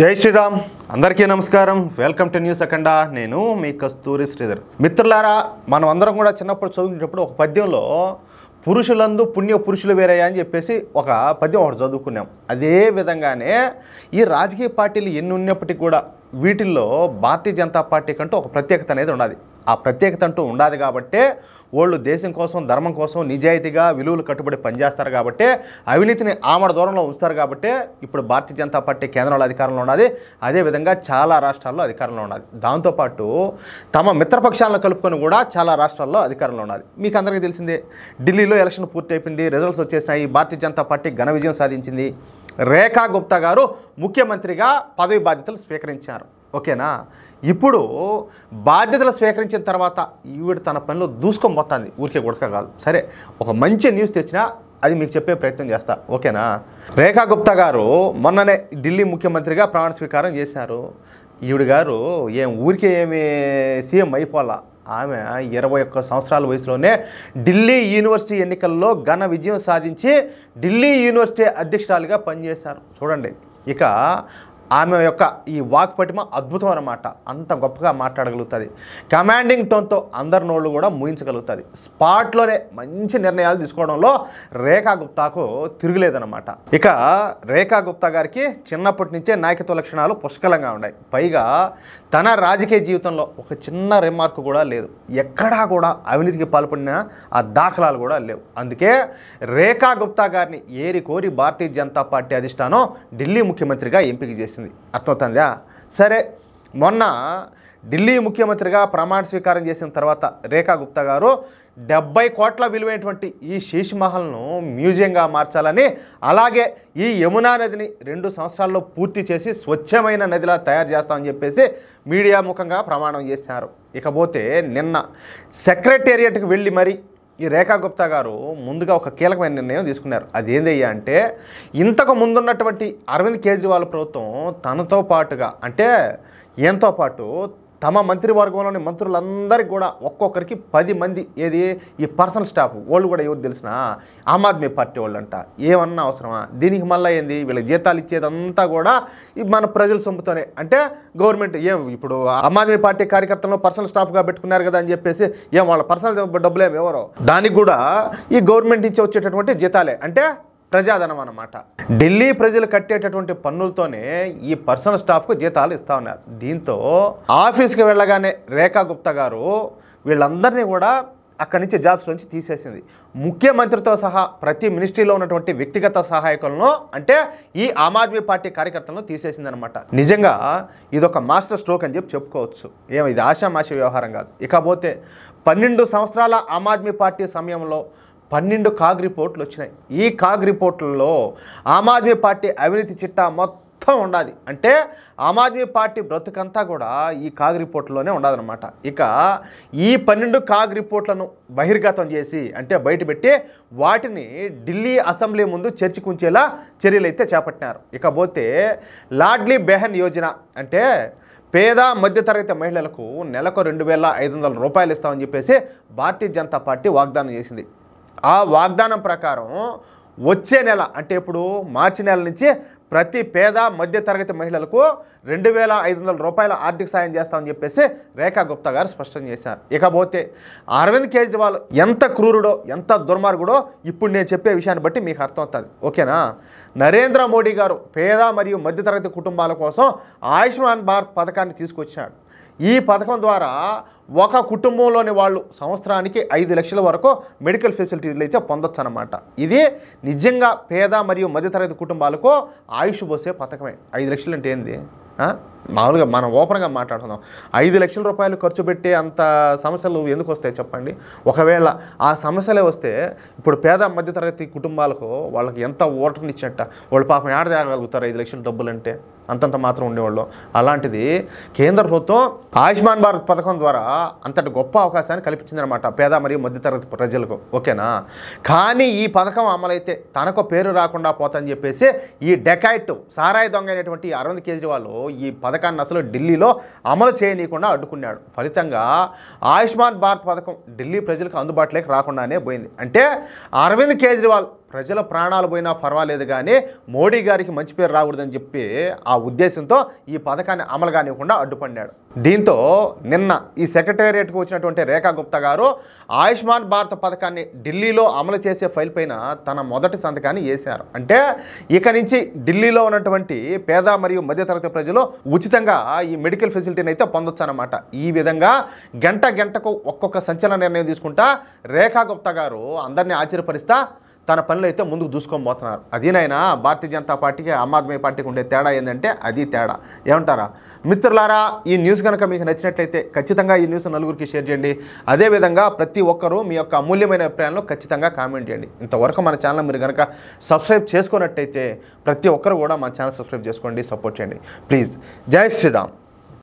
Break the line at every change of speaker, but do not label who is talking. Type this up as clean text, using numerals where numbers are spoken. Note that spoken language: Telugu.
జై శ్రీరామ్ అందరికీ నమస్కారం. వెల్కమ్ టు న్యూస్ అఖండ. నేను మీ కస్తూరి శ్రీధర్. మిత్రులారా, మనం అందరం కూడా చిన్నప్పుడు చదువుకునేటప్పుడు ఒక పద్యంలో పురుషులందు పుణ్య పురుషులు వేరయ్యా అని చెప్పేసి ఒక పద్యం ఒకటి చదువుకున్నాం. అదే విధంగానే ఈ రాజకీయ పార్టీలు ఎన్ని ఉన్నప్పటికీ కూడా వీటిల్లో భారతీయ జనతా పార్టీ కంటూ ఒక ప్రత్యేకత అనేది ఉండాలి. ఆ ప్రత్యేకత అంటూ ఉండాలి కాబట్టే వాళ్ళు దేశం కోసం, ధర్మం కోసం నిజాయితీగా విలువలు కట్టుబడి పనిచేస్తారు కాబట్టి, అవినీతిని ఆమడ దూరంలో ఉంచుతారు కాబట్టి ఇప్పుడు భారతీయ జనతా పార్టీ కేంద్రంలో అధికారంలో ఉన్నది. అదేవిధంగా చాలా రాష్ట్రాల్లో అధికారంలో ఉన్నది. దాంతోపాటు తమ మిత్రపక్షాలను కలుపుకొని కూడా చాలా రాష్ట్రాల్లో అధికారంలో ఉన్నది. మీకు అందరికీ తెలిసిందే, ఢిల్లీలో ఎలక్షన్ పూర్తి అయిపోయింది, రిజల్ట్స్ వచ్చేసినాయి. భారతీయ జనతా పార్టీ ఘన విజయం సాధించింది. రేఖా గుప్తా గారు ముఖ్యమంత్రిగా పదవి బాధ్యతలు స్వీకరించారు. ఓకేనా? ఇప్పుడు బాధ్యతలు స్వీకరించిన తర్వాత ఈవిడ తన పనిలో దూసుకొని పోతుంది, ఊరికే గుడక కాదు. సరే, ఒక మంచి న్యూస్ తెచ్చినా అది మీకు చెప్పే ప్రయత్నం చేస్తా. ఓకేనా? రేఖా గుప్తా గారు మొన్ననే ఢిల్లీ ముఖ్యమంత్రిగా ప్రమాణ స్వీకారం చేశారు. ఈవిడ గారు ఊరికే ఏమి సీఎం అయిపోలా. ఆమె 21 సంవత్సరాల వయసులోనే ఢిల్లీ యూనివర్సిటీ ఎన్నికల్లో ఘన విజయం సాధించి ఢిల్లీ యూనివర్సిటీ అధ్యక్షురాలిగా పనిచేశారు. చూడండి, ఇక ఆమె యొక్క ఈ వాక్పటిమ అద్భుతం అన్నమాట. అంత గొప్పగా మాట్లాడగలుగుతుంది. కమాండింగ్ టోన్తో అందరి నోళ్ళు కూడా ముయించగలుగుతుంది. స్పాట్లోనే మంచి నిర్ణయాలు తీసుకోవడంలో రేఖా గుప్తాకు తిరుగులేదన్నమాట. ఇక రేఖా గుప్తా గారికి చిన్నప్పటి నుంచే నాయకత్వ లక్షణాలు పుష్కలంగా ఉన్నాయి. పైగా తన రాజకీయ జీవితంలో ఒక చిన్న రిమార్క్ కూడా లేదు. ఎక్కడా కూడా అవినీతికి పాల్పడిన ఆ దాఖలాలు కూడా లేవు. అందుకే రేఖా గుప్తా గారిని ఏరి కోరి భారతీయ జనతా పార్టీ అధిష్టానం ఢిల్లీ ముఖ్యమంత్రిగా ఎంపిక చేసింది. అర్థమవుతుందా? సరే, మొన్న ఢిల్లీ ముఖ్యమంత్రిగా ప్రమాణ స్వీకారం చేసిన తర్వాత రేఖా గుప్తా గారు 70 కోట్ల విలువైనటువంటి ఈ శీష్ మహల్ను మ్యూజియంగా మార్చాలని, అలాగే ఈ యమునా నదిని 2 సంవత్సరాల్లో పూర్తి చేసి స్వచ్ఛమైన నదిలా తయారు చేస్తామని చెప్పేసి మీడియా ముఖంగా ప్రమాణం చేశారు. ఇకపోతే నిన్న సెక్రటేరియట్కి వెళ్ళి మరి ఈ రేఖా గుప్తా గారు ముందుగా ఒక కీలకమైన నిర్ణయం తీసుకున్నారు. అదేందయ్యా అంటే, ఇంతకు ముందున్నటువంటి అరవింద్ కేజ్రీవాల్ ప్రభుత్వం తనతో పాటుగా, అంటే ఈయనతో పాటు తమ మంత్రివర్గంలోని మంత్రులందరికీ కూడా ఒక్కొక్కరికి 10 మంది ఈ పర్సనల్ స్టాఫ్ వాళ్ళు కూడా ఎవరు తెలిసిన ఆమ్ ఆద్మీ పార్టీ వాళ్ళంట. ఏమన్నా అవసరమా? దీనికి మళ్ళీ వీళ్ళ జీతాలు ఇచ్చేదంతా కూడా మన ప్రజల సొమ్ముతోనే. అంటే గవర్నమెంట్ ఇప్పుడు ఆమ్ ఆద్మీ పార్టీ కార్యకర్తలను పర్సనల్ స్టాఫ్గా పెట్టుకున్నారు కదా అని చెప్పేసి వాళ్ళ పర్సనల్ డబ్బులేమి ఎవరో, దానికి కూడా ఈ గవర్నమెంట్ నుంచి వచ్చేటటువంటి జీతాలే, అంటే ప్రజాధనం అన్నమాట. ఢిల్లీ ప్రజలు కట్టేటటువంటి పన్నులతోనే ఈ పర్సనల్ స్టాఫ్కు జీతాలు ఇస్తా ఉన్నారు. దీంతో ఆఫీస్కి వెళ్ళగానే రేఖా గుప్తా గారు వీళ్ళందరినీ కూడా అక్కడి నుంచి జాబ్స్ నుంచి తీసేసింది. ముఖ్యమంత్రితో సహా ప్రతి మినిస్ట్రీలో ఉన్నటువంటి వ్యక్తిగత సహాయకులను, అంటే ఈ ఆమ్ ఆద్మీ పార్టీ కార్యకర్తలను తీసేసింది అనమాట. నిజంగా ఇదొక మాస్టర్ స్ట్రోక్ అని చెప్పుకోవచ్చు. ఇది ఆషామాషి వ్యవహారం కాదు. ఇకపోతే 12 సంవత్సరాల ఆమ్ ఆద్మీ పార్టీ సమయంలో 12 కాగ్ రిపోర్ట్లు వచ్చినాయి. ఈ కాగ్ రిపోర్ట్లలో ఆమ్ ఆద్మీ పార్టీ అవినీతి చిట్టా మొత్తం ఉండాలి. అంటే ఆమ్ ఆద్మీ పార్టీ బ్రతుకంతా కూడా ఈ కాగ్ రిపోర్ట్లోనే ఉండదన్నమాట. ఇక ఈ 12 కాగ్ రిపోర్ట్లను బహిర్గతం చేసి, అంటే బయటపెట్టి వాటిని ఢిల్లీ అసెంబ్లీ ముందు చర్చకుంచేలా చర్యలు అయితే చేపట్టినారు. ఇకపోతే లాడ్లీ బెహన్ యోజన, అంటే పేద మధ్యతరగతి మహిళలకు నెలకు 2500 రూపాయలు ఇస్తామని చెప్పేసి భారతీయ జనతా పార్టీ వాగ్దానం చేసింది. ఆ వాగ్దానం ప్రకారం వచ్చే నెల, అంటే ఇప్పుడు మార్చి నెల నుంచి ప్రతి పేద మధ్యతరగతి మహిళలకు 2500 రూపాయల ఆర్థిక సాయం చేస్తామని చెప్పేసి రేఖా గుప్తా గారు స్పష్టం చేశారు. ఇకపోతే అరవింద్ కేజ్రీవాల్ ఎంత క్రూరుడో, ఎంత దుర్మార్గుడో ఇప్పుడు నేను చెప్పే విషయాన్ని బట్టి మీకు అర్థమవుతుంది. ఓకేనా? నరేంద్ర మోడీ గారు పేద మరియు మధ్యతరగతి కుటుంబాల కోసం ఆయుష్మాన్ భారత్ పథకాన్ని తీసుకొచ్చాడు. ఈ పథకం ద్వారా ఒక కుటుంబంలోని వాళ్ళు సంవత్సరానికి 5 లక్షల వరకు మెడికల్ ఫెసిలిటీలు అయితే పొందొచ్చు అన్నమాట. ఇది నిజంగా పేద మరియు మధ్యతరగతి కుటుంబాలకు ఆయుష్ పోసే పథకమే. 5 లక్షలు అంటే ఏంది? మామూలుగా మనం ఓపెన్గా మాట్లాడుతున్నాం. 5 లక్షల రూపాయలు ఖర్చు పెట్టే అంత సమస్యలు ఎందుకు వస్తాయి చెప్పండి? ఒకవేళ ఆ సమస్యలే వస్తే ఇప్పుడు పేద మధ్యతరగతి కుటుంబాలకు వాళ్ళకి ఎంత ఓటర్నిచ్చినట్ట, వాళ్ళు పాపం ఏడ తేగలుగుతారు 5 లక్షల డబ్బులు అంటే? అంతంత మాత్రం ఉండేవాళ్ళు. అలాంటిది కేంద్ర ప్రభుత్వం ఆయుష్మాన్ భారత్ పథకం ద్వారా అంతటి గొప్ప అవకాశాన్ని కల్పించిందనమాట పేద మరియు మధ్యతరగతి ప్రజలకు. ఓకేనా? కానీ ఈ పథకం అమలైతే తనకు పేరు రాకుండా పోతని చెప్పేసి ఈ డెకాయిట్ సారాయి దొంగ అయినటువంటి అరవింద్ కేజ్రీవాల్ ఈ పథకాన్ని అసలు ఢిల్లీలో అమలు చేయనీయకుండా అడ్డుకున్నాడు. ఫలితంగా ఆయుష్మాన్ భారత్ పథకం ఢిల్లీ ప్రజలకు అందుబాటులోకి రాకుండానే పోయింది. అంటే అరవింద్ కేజ్రీవాల్ ప్రజల ప్రాణాలు పోయినా పర్వాలేదు కానీ మోడీ గారికి మంచి పేరు రాకూడదని చెప్పి ఆ ఉద్దేశంతో ఈ పథకాన్ని అమలు కానివ్వకుండా అడ్డుపడ్డాడు. దీంతో నిన్న ఈ సెక్రటేరియట్కు వచ్చినటువంటి రేఖా గుప్తా గారు ఆయుష్మాన్ భారత్ పథకాన్ని ఢిల్లీలో అమలు చేసే ఫైల్ పైన తన మొదటి సంతకాన్ని వేశారు. అంటే ఇక నుంచి ఢిల్లీలో ఉన్నటువంటి పేద మరియు మధ్యతరగతి ప్రజలు ఉచితంగా ఈ మెడికల్ ఫెసిలిటీని అయితే పొందొచ్చు అన్నమాట. ఈ విధంగా గంటకు ఒక్కొక్క సంచలన నిర్ణయం తీసుకుంటా రేఖా గుప్తా గారు అందరినీ ఆశ్చర్యపరిస్తా తన పనులు అయితే ముందుకు దూసుకోబోతున్నారు. అదేనైనా భారతీయ జనతా పార్టీకి ఆమ్ ఆద్మీ పార్టీకి ఉండే తేడా ఏంటంటే అది తేడా. ఏమంటారా మిత్రులారా? ఈ న్యూస్ కనుక మీకు నచ్చినట్లయితే ఖచ్చితంగా ఈ న్యూస్ నలుగురికి షేర్ చేయండి. అదేవిధంగా ప్రతి ఒక్కరూ మీ యొక్క అమూల్యమైన అభిప్రాయాలను ఖచ్చితంగా కామెంట్ చేయండి. ఇంతవరకు మన ఛానల్ మీరు కనుక సబ్స్క్రైబ్ చేసుకున్నట్టయితే ప్రతి ఒక్కరు కూడా మన ఛానల్ సబ్స్క్రైబ్ చేసుకోండి, సపోర్ట్ చేయండి ప్లీజ్. జై శ్రీరామ్.